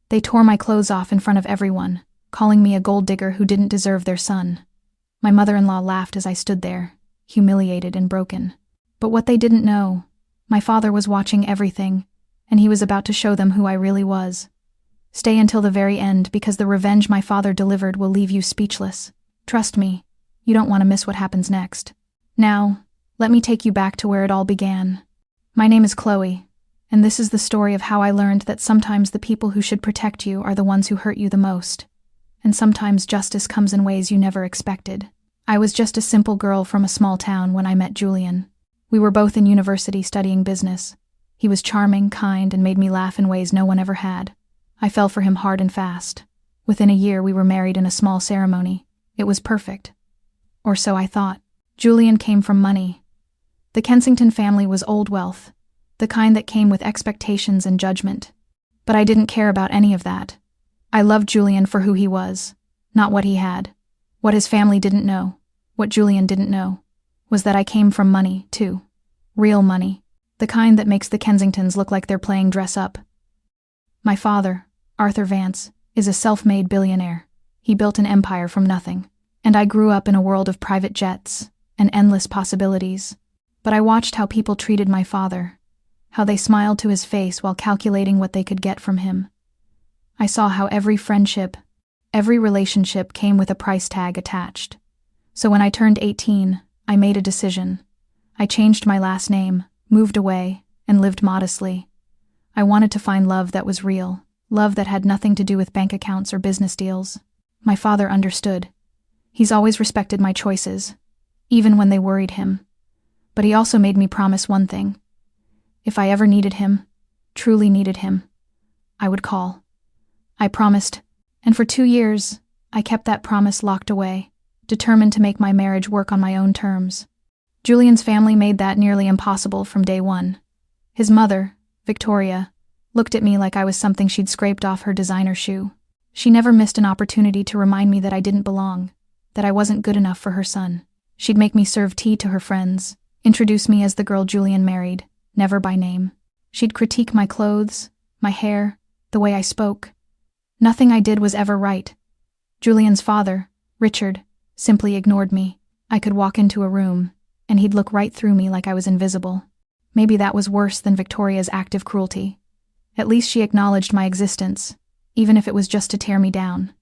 They tore my clothes off in front of everyone, calling me a gold digger who didn't deserve their son. My mother-in-law laughed as I stood there, humiliated and broken. But what they didn't know, my father was watching everything, and he was about to show them who I really was. Stay until the very end, because the revenge my father delivered will leave you speechless. Trust me, you don't want to miss what happens next. Now, let me take you back to where it all began. My name is Chloe, and this is the story of how I learned that sometimes the people who should protect you are the ones who hurt you the most. And sometimes justice comes in ways you never expected. I was just a simple girl from a small town when I met Julian. We were both in university studying business. He was charming, kind, and made me laugh in ways no one ever had. I fell for him hard and fast. Within a year, we were married in a small ceremony. It was perfect. Or so I thought. Julian came from money. The Kensington family was old wealth, the kind that came with expectations and judgment. But I didn't care about any of that. I loved Julian for who he was, not what he had. What his family didn't know, what Julian didn't know, was that I came from money, too. Real money. The kind that makes the Kensingtons look like they're playing dress up. My father, Arthur Vance, is a self-made billionaire. He built an empire from nothing. And I grew up in a world of private jets and endless possibilities. But I watched how people treated my father, how they smiled to his face while calculating what they could get from him. I saw how every friendship, every relationship came with a price tag attached. So when I turned 18, I made a decision. I changed my last name, moved away, and lived modestly. I wanted to find love that was real, love that had nothing to do with bank accounts or business deals. My father understood. He's always respected my choices, even when they worried him. But he also made me promise one thing. If I ever needed him, truly needed him, I would call. I promised, and for 2 years, I kept that promise locked away, determined to make my marriage work on my own terms. Julian's family made that nearly impossible from day one. His mother, Victoria, looked at me like I was something she'd scraped off her designer shoe. She never missed an opportunity to remind me that I didn't belong, that I wasn't good enough for her son. She'd make me serve tea to her friends, introduce me as the girl Julian married, never by name. She'd critique my clothes, my hair, the way I spoke. Nothing I did was ever right. Julian's father, Richard, simply ignored me. I could walk into a room, and he'd look right through me like I was invisible. Maybe that was worse than Victoria's active cruelty. At least she acknowledged my existence, even if it was just to tear me down.